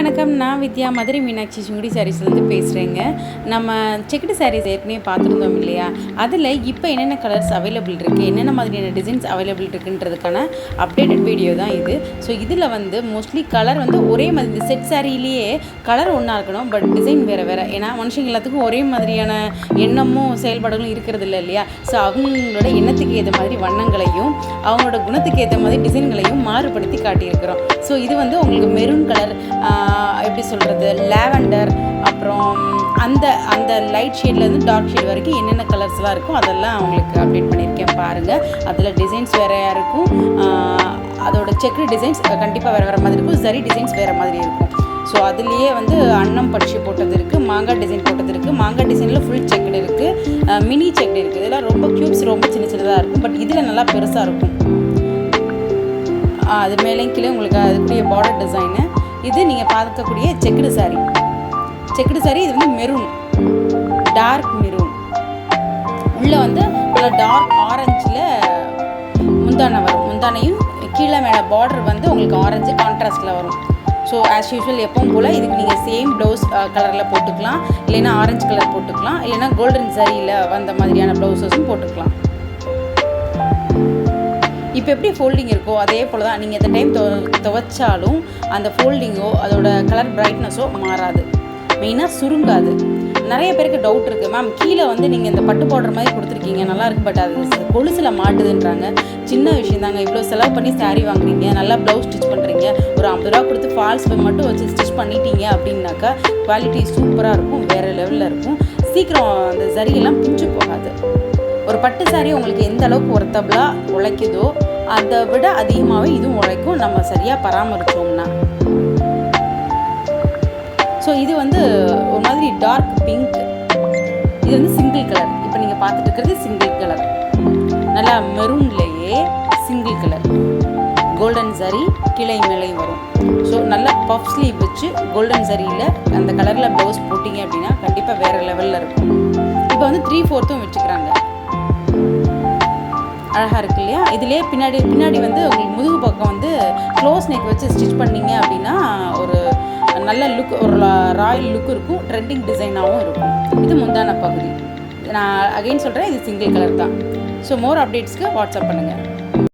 வணக்கம். நான் வித்யா, மதுரை மீனாட்சி சுங்குடி சாரீஸ்லேருந்து பேசுகிறேங்க. நம்ம செக்குடு சாரீஸ் ஏற்கனவே பார்த்துருந்தோம் இல்லையா? அதில் இப்போ என்னென்ன கலர்ஸ் அவைலபிள் இருக்குது, என்னென்ன மாதிரியான டிசைன்ஸ் அவைலபிள் இருக்குன்றதுக்கான அப்டேட்டட் வீடியோ தான் இது. ஸோ இதில் வந்து மோஸ்ட்லி கலர் வந்து ஒரே மாதிரி, இந்த செட் சாரிலேயே கலர் ஒன்றா இருக்கணும், பட் டிசைன் வேறு வேறு. ஏன்னா மனுஷங்க எல்லாத்துக்கும் ஒரே மாதிரியான எண்ணமும் செயல்பாடுகளும் இருக்கிறது இல்லை இல்லையா? ஸோ அவங்களோட எண்ணத்துக்கு ஏற்ற மாதிரி வண்ணங்களையும் அவங்களோட குணத்துக்கு ஏற்ற மாதிரி டிசைன்களையும் மாறுபடுத்தி காட்டியிருக்கிறோம். ஸோ இது வந்து உங்களுக்கு மெரூன் கலர், எப்படி சொல்கிறது, லேவண்டர், அப்புறம் அந்த அந்த லைட் ஷேட்லேருந்து டார்க் ஷேட் வரைக்கும் என்னென்ன கலர்ஸ்லாம் இருக்கும் அதெல்லாம் அவங்களுக்கு அப்டேட் பண்ணியிருக்கேன் பாருங்கள். அதில் டிசைன்ஸ் வேறையாக இருக்கும், அதோட செக்கு டிசைன்ஸ் கண்டிப்பாக வேறு மாதிரி இருக்கும், சரி டிசைன்ஸ் வேறு மாதிரி இருக்கும். ஸோ அதுலேயே வந்து அன்னம் பட்சி போட்டது இருக்குது, மாங்காய் டிசைன் போட்டது இருக்குது, மாங்காய் டிசைனில் ஃபுல் செக்குடு இருக்குது, மினி செக்குடு இருக்குது. இதெல்லாம் ரொம்ப க்யூப்ஸ் ரொம்ப சின்ன சின்னதாக இருக்கும், பட் இதில் நல்லா பெருசாக இருக்கும். அது மேலே கீழே உங்களுக்கு அதுக்குரிய பார்டர் டிசைனு. இது நீங்கள் பார்க்கக்கூடிய செக்குடு சாரீ. இது வந்து மெரூன், டார்க் மெரூன், உள்ளே வந்து நல்லா டார்க் ஆரஞ்சில் முந்தானை வரும். முந்தானையும் கீழே மேலே பார்டர் வந்து உங்களுக்கு ஆரஞ்சு கான்ட்ராஸ்டில் வரும். ஸோ ஆஸ் யூஷுவல் எப்பவும் போல் இதுக்கு நீங்கள் சேம் ப்ளவுஸ் கலரில் போட்டுக்கலாம், இல்லைன்னா ஆரஞ்சு கலர் போட்டுக்கலாம், இல்லைன்னா கோல்டன் சரியில் வந்த மாதிரியான ப்ளவுஸஸும் போட்டுக்கலாம். இப்போ எப்படி ஃபோல்டிங் இருக்கோ அதே போல் தான் நீங்கள் இந்த டைம் துவைச்சாலும் அந்த ஃபோல்டிங்கோ அதோட கலர் பிரைட்னஸோ மாறாது, மெயினாக சுருங்காது. நிறைய பேருக்கு டவுட் இருக்குது, மேம் கீழே வந்து நீங்கள் இந்த பட்டு பவுடர் மாதிரி கொடுத்துருக்கீங்க நல்லாயிருக்கு, பட் அது கொலுசில் மாட்டுதுன்றாங்க. சின்ன விஷயம் தாங்க, இவ்வளோ செலவு பண்ணி சாரீ வாங்குறீங்க, நல்லா ப்ளவுஸ் ஸ்டிச் பண்ணுறீங்க, ஒரு 50 ரூபா கொடுத்து ஃபால்ஸ் மட்டும் வச்சு ஸ்டிச் பண்ணிட்டீங்க அப்படின்னாக்கா குவாலிட்டி சூப்பராக இருக்கும், வேறு லெவலில் இருக்கும். சீக்கிரம் அந்த ஜரியெல்லாம் பிஞ்சு போகாது. ஒரு பட்டு சாரீ உங்களுக்கு எந்த அளவுக்கு ஒர்த்தபிளாக உழைக்குதோ அதை விட அதிகமாகவே இதுவும் உழைக்கும், நம்ம சரியாக பராமரித்தோம்னா. ஸோ இது வந்து ஒரு மாதிரி டார்க் பிங்க், இது வந்து சிங்கிள் கலர். இப்போ நீங்கள் பார்த்துட்டு இருக்கிறது சிங்கிள் கலர், நல்லா மெரூன்லேயே சிங்கிள் கலர், கோல்டன் சரி கிளை மேலே வரும். ஸோ நல்லா பஃப் ஸ்லீவ் வச்சு கோல்டன் சரியில் அந்த கலரில் ப்ளவுஸ் போட்டிங்க அப்படின்னா கண்டிப்பாக வேறு லெவலில் இருக்கும். இப்போ வந்து 3/4 வச்சுக்கிறாங்க, அழகாக இருக்குது இல்லையா? இதுலேயே பின்னாடி வந்து உங்களுக்கு முதுகு பக்கம் வந்து க்ளோஸ் நெக் வச்சு ஸ்டிச் பண்ணிங்க அப்படின்னா ஒரு நல்ல லுக், ஒரு ராயல் லுக் இருக்கும், ட்ரெண்டிங் டிசைனாகவும் இருக்கும். இது முந்தான பகுதி. நான் அகைன் சொல்கிறேன், இது சிங்கிள் கலர் தான். ஸோ மோர் அப்டேட்ஸ்க்கு வாட்ஸ்அப் பண்ணுங்கள்.